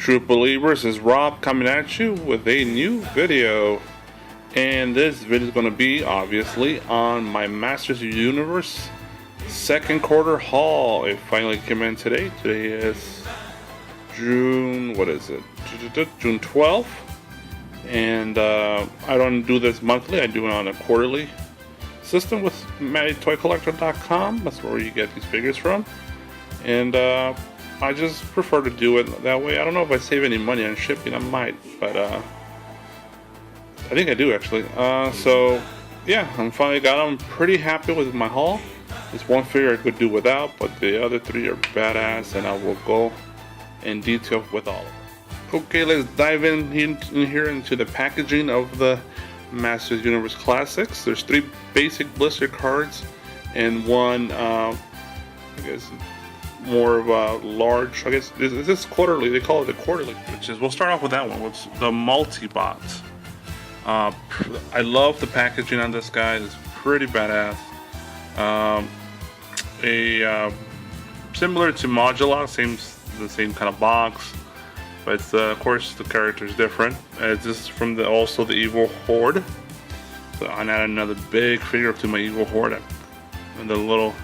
True Believers, is Rob coming at you with a new video. And this video is going to be obviously on my Masters of the Universe second quarter haul. It finally came in today. Today is June, what is it? June 12th. And I don't do this monthly, I do it on a quarterly system with MattyToyCollector.com. That's where you get these figures from. And I just prefer to do it that way. I don't know if I save any money on shipping, I might, but I think I do actually. So yeah, I'm finally got them. Pretty happy with my haul. This one figure I could do without, but the other three are badass, and I will go in detail with all of them. Okay, let's dive in here into the packaging of the Masters Universe Classics. There's 3 basic blister cards and one, I guess, more of a large, I guess, is this quarterly? They call it the quarterly, which is, we'll start off with that one, with the multi-box. I love the packaging on this guy. It's pretty badass. Similar to Modula, the same kind of box, but of course the character is different. This is from also the Evil Horde. So I added another big figure to my Evil Horde. And the little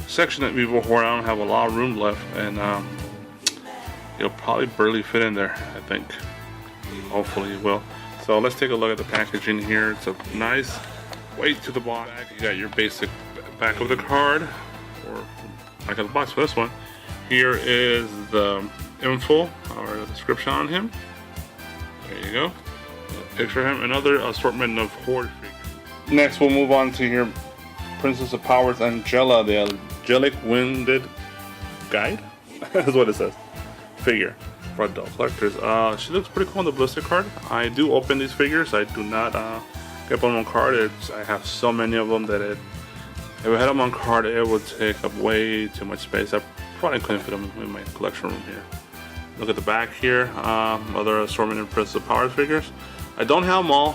section of Evil Horde, I don't have a lot of room left, and it'll probably barely fit in there, I think. Hopefully it will. So let's take a look at the packaging here. It's a nice weight to the box. You got your basic back of the card, or back of the box for this one. Here is the info or the description on him. There you go. A picture of him. Another assortment of Horde figures. Next we'll move on to here, Princess of Powers Angela, the Angelic Winded Guide. That's what it says. Figure for adult collectors. She looks pretty cool on the blister card. I do open these figures. I do not get them on card. I have so many of them that if I had them on card, it would take up way too much space. I probably couldn't fit them in my collection room here. Look at the back here. Other assortment of Princess of Powers figures. I don't have them all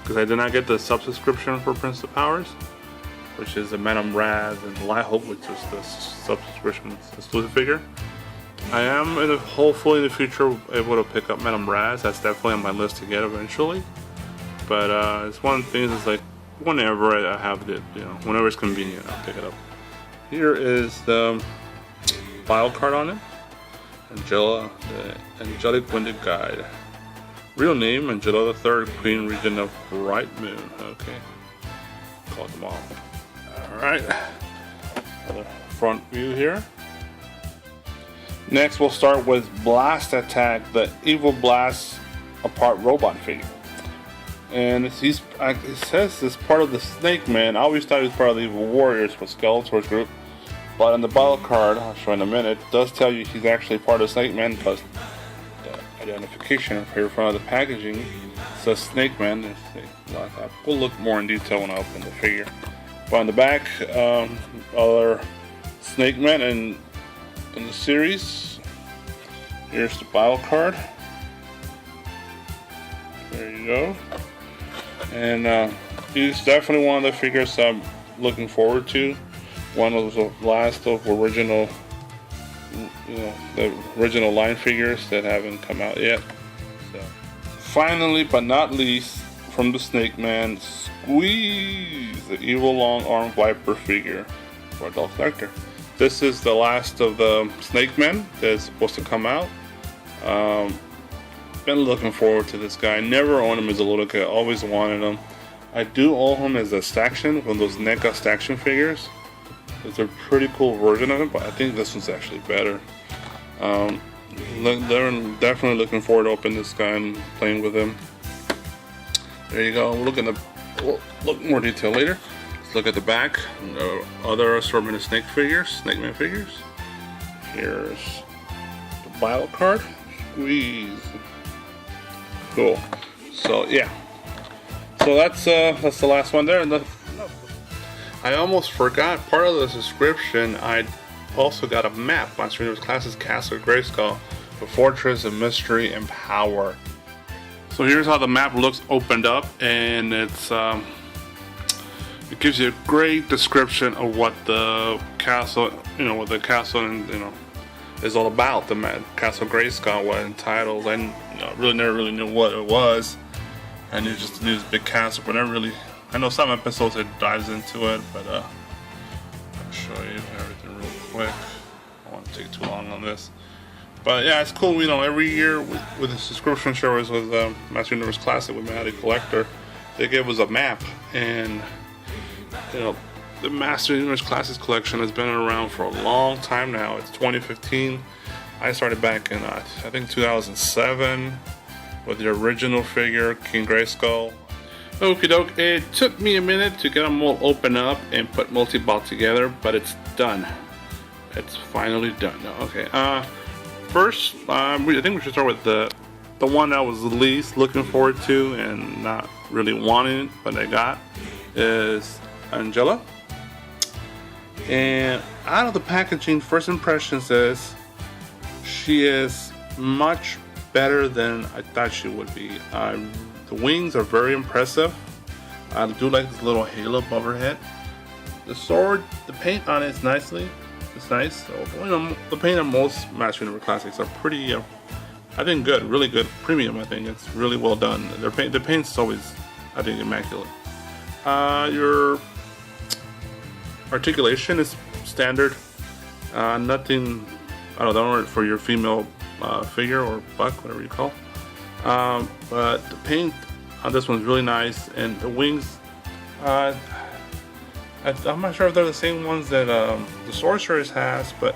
because I did not get the subscription for Princess of Powers, which is the Madame Razz and Light-Hope, which is the subscription exclusive figure. I am hopefully in the future able to pick up Madame Razz. That's definitely on my list to get eventually. But it's one of the things. It's like whenever I have it, whenever it's convenient, I'll pick it up. Here is the file card on it. Angela, the Angelic Winded Guide. Real name: Angela III, Queen Regent of Bright Moon. Okay, call them all. All right. Another front view here. Next, we'll start with Blast Attack, the Evil Blast Apart robot figure. And it says it's part of the Snake Man. I always thought he was part of the Evil Warriors with Skeletor's group. But on the battle card, I'll show in a minute, it does tell you he's actually part of Snake Man, because the identification here in front of the packaging says Snake Man. We'll look more in detail when I open the figure. But on the back, other Snake Man in the series. Here's the battle card. There you go. And he's definitely one of the figures I'm looking forward to. One of the last of original, the original line figures that haven't come out yet. So, finally, but not least, from the Snake Man, Squeeze, the evil long arm Viper figure for adult collector. This is the last of the Snake Men that's supposed to come out. Been looking forward to this guy. Never owned him as a little kid. Always wanted him. I do own him as a Staction, one of those NECA Staction figures. It's a pretty cool version of him, but I think this one's actually better. They're definitely looking forward to opening this guy and playing with him. There you go. We'll look more detail later. Let's look at the back. Other assortment of Snake Man figures. Here's the battle card. Squeeze. Cool. So yeah. So that's the last one there. I almost forgot, part of the subscription, I also got a map, Monster Universe Classics Castle Grayskull, the Fortress of Mystery and Power. So here's how the map looks opened up, and it gives you a great description of what the castle, and is all about. The Castle Grayskull, what entitled, and really never really knew what it was, and you just knew this big castle, but never really. I know some episodes it dives into it, but I'll show you everything real quick. I don't want to take too long on this, but yeah, it's cool. Every year with the subscription service with Master Universe Classic with Matty Collector, they give us a map, and the Master Universe Classics collection has been around for a long time now. It's 2015. I started back in I think 2007 with the original figure King Grayskull. Okie doke. It took me a minute to get them all open up and put multi-bot together, but it's done. It's finally done. Okay. First, I think we should start with the one I was least looking forward to and not really wanting, but I got, is Angela. And out of the packaging, first impressions is she is much better than I thought she would be. The wings are very impressive. I do like this little halo above her head. The sword, the paint on it is it's nice. So, the paint on most Master Universe Classics are pretty, I think, good, really good, premium. I think it's really well done. The paint's always, I think, immaculate. Your articulation is standard. Nothing, I don't know, for your female figure or buck, whatever you call. But the paint on this one's really nice, and the wings, I'm not sure if they're the same ones that the Sorceress has, but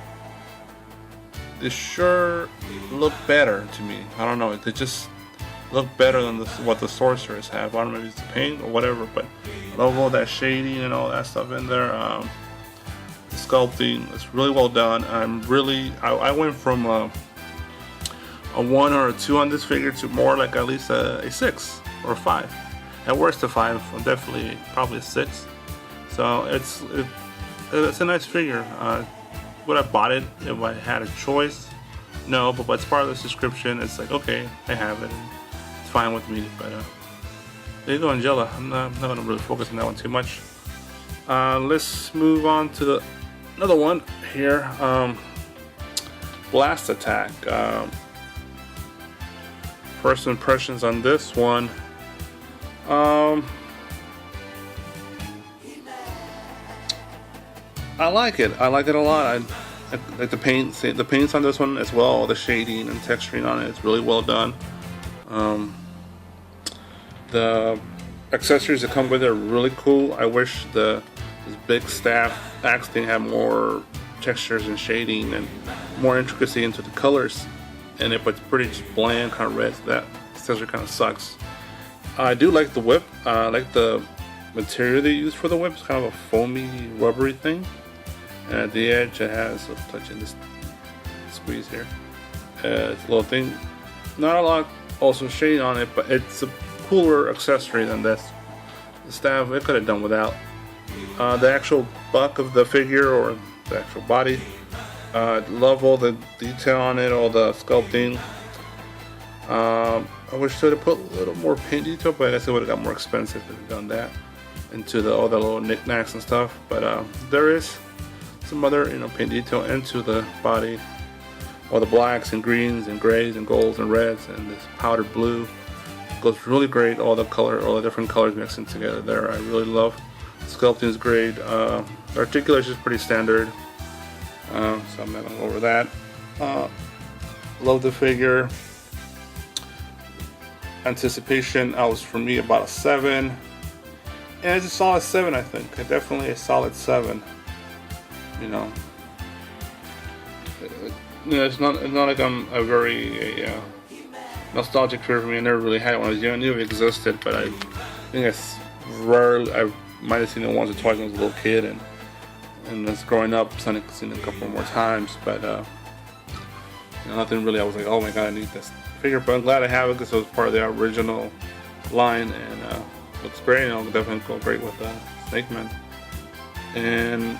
they sure look better to me. I don't know, they just look better than what the Sorceress have. I don't know if it's the paint or whatever, but I love all that shading and all that stuff in there. The sculpting is really well done. I went from a 1 or a 2 on this figure to more like at least a 6 or a 5. At worst a 5, definitely probably a 6. So it's a nice figure. Would I bought it if I had a choice? No, but it's part of the subscription. It's like, okay, I have it. It's fine with me. But there you go, Angela. I'm not going to really focus on that one too much. Let's move on to another one here. Blast Attack. First impressions on this one. I like it. I like it a lot. I like the paints on this one as well. All the shading and texturing on it. It's really well done. The accessories that come with it are really cool. I wish this big staff axe thing had more textures and shading and more intricacy into the colors in it, but it's pretty just bland, kind of red. So that accessory kind of sucks. I do like the whip. I like the material they use for the whip. It's kind of a foamy, rubbery thing. And at the edge, it has a touch in this squeeze here. It's a little thing. Not a lot also shading on it, but it's a cooler accessory than this. The staff, it could have done without. The actual buck of the figure, or the actual body, love all the detail on it, all the sculpting. I wish they would have put a little more paint detail, but I guess it would have got more expensive if they had done that into all the little knickknacks and stuff. But there is some other paint detail into the body, all the blacks and greens and grays and golds and reds, and this powder blue goes really great. All the different colors mixing together there. I really love. Sculpting is great. The articulation is pretty standard, so I'm not gonna go over that. Love the figure. Anticipation, was for me about a 7, and it's a solid 7. I think definitely a solid 7. It's not like I'm a very nostalgic figure for me. I never really had one. I knew it existed, but I think it's rarely. I might have seen it once or twice when I was a little kid, and as growing up, seen it a couple more times. But nothing really. I was like, oh my god, I need this figure. But I'm glad I have it because it was part of the original line, and looks great. It'll definitely go great with Snake Man. And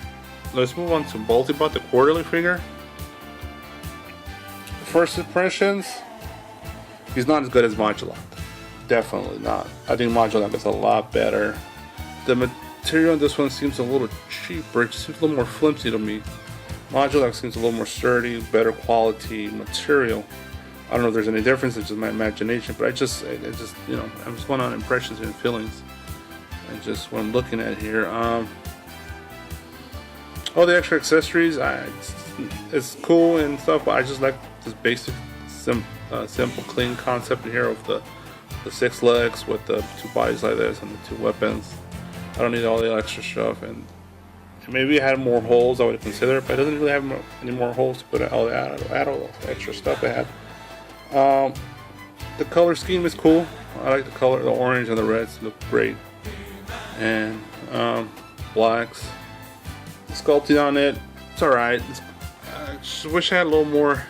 let's move on to Multibot, the quarterly figure. First impressions, he's not as good as Modulok. Definitely not. I think Modulok is a lot better. The material on this one seems a little cheaper. It seems a little more flimsy to me. Modulak seems a little more sturdy, better quality material. I don't know if there's any difference, it's just my imagination, but it just, you know, I'm just going on impressions and feelings. And just what I'm looking at here. All the extra accessories, it's cool and stuff, but I just like this basic, simple, clean concept here of the 6 legs with the 2 bodies like this and the 2 weapons. I don't need all the extra stuff, and maybe it had more holes I would consider it, but it doesn't really have any more holes to put all the extra stuff it had. The color scheme is cool. I like the color, the orange and the reds look great, and blacks. The sculpting on it, it's alright. I just wish I had a little more,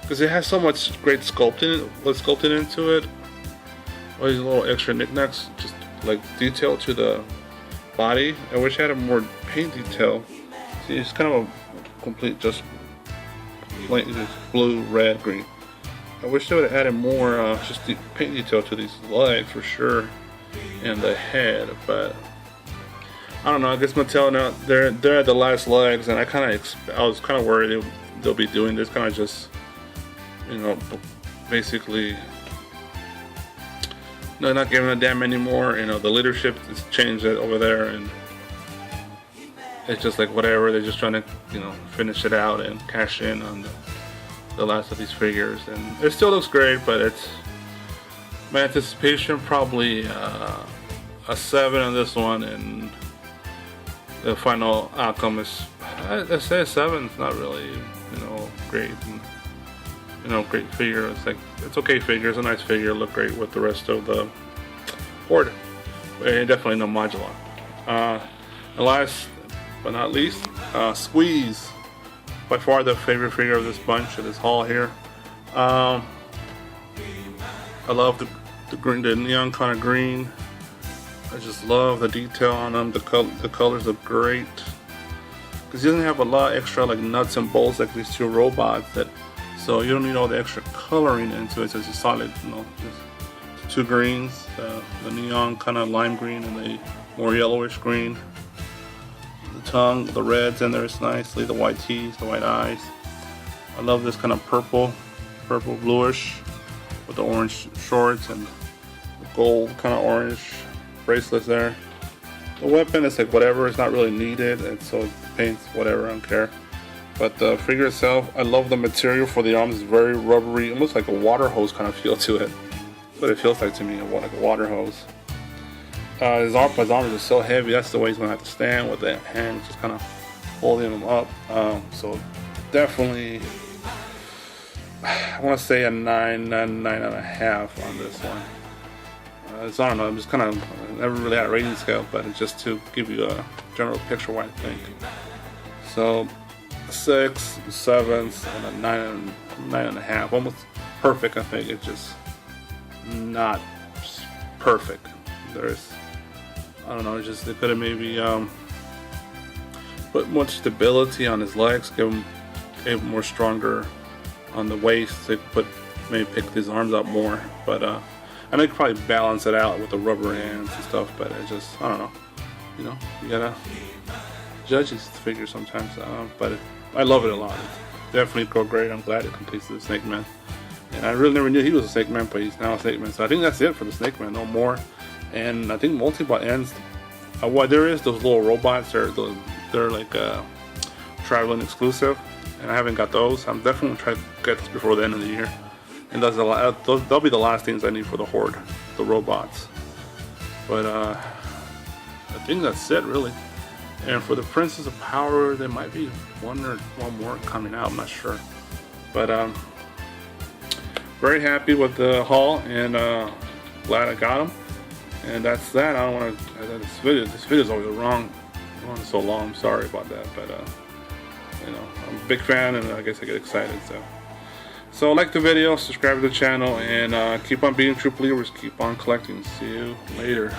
because it has so much great sculpting into it. All these little extra knickknacks, just like detail to the body. I wish I had a more paint detail. See, it's kind of a complete just plain just blue, red, green. I wish they would have added more just the paint detail to these legs for sure, and the head. But I don't know. I guess Mattel now they're at the last legs, and I was kind of worried they'll be doing this kind of just, you know, basically. No, not giving a damn anymore. You know, the leadership has changed it over there, and it's just like whatever. They're just trying to, you know, finish it out and cash in on the last of these figures, and it still looks great. But it's my anticipation probably a 7 on this one, and the final outcome is I say a 7. It's not really, you know, great. And, you know, great figure. It's like, it's okay figure. It's a nice figure. Look great with the rest of the horde. And definitely no Modulak. And last but not least, Squeeze. By far the favorite figure of this bunch, of this haul here. I love the green, the neon kind of green. I just love the detail on them. The colors look great. Because he doesn't have a lot extra like nuts and bolts like these 2 robots that. So you don't need all the extra coloring into it. It's just solid, you know, just 2 greens, the neon kind of lime green and the more yellowish green. The tongue, the reds in there is nicely, the white teeth, the white eyes. I love this kind of purple bluish with the orange shorts and the gold kind of orange bracelets there. The weapon is like whatever, it's not really needed, and so it paints whatever, I don't care. But the figure itself, I love the material for the arms. It's very rubbery, almost like a water hose kind of feel to it. That's what it feels like to me, like a water hose. His arms are so heavy, that's the way he's going to have to stand with the hands just kind of holding him up. So definitely, I want to say a 9.5 on this one. I don't know, I'm just kind of, never really had a rating scale, but it's just to give you a general picture of what I think. So, 6, 7s, and a 9.5, almost perfect. I think it's just not perfect. There's, I don't know, it's just they could have maybe put more stability on his legs, give him more stronger on the waist. They could maybe pick his arms up more, but I know you could probably balance it out with the rubber hands and stuff. But it just, I don't know, you know, you gotta judge these figures sometimes. But I love it a lot. It's definitely go great. I'm glad it completes the Snake Man. And I really never knew he was a Snake Man, but he's now a Snake Man. So I think that's it for the Snake Man, no more. And I think Multibot ends. What there is, those little robots, they're like traveling exclusive, and I haven't got those. I'm definitely gonna try to get those before the end of the year. And they'll be the last things I need for the Horde, the robots. But I think that's it, really. And for the Princess of Power, there might be one more coming out. I'm not sure. But very happy with the haul, and glad I got them. And that's that. I don't want to. This video is always wrong so long. I'm sorry about that, but you know, I'm a big fan, and I guess I get excited. So like the video, subscribe to the channel, and keep on being true believers. Keep on collecting. See you later.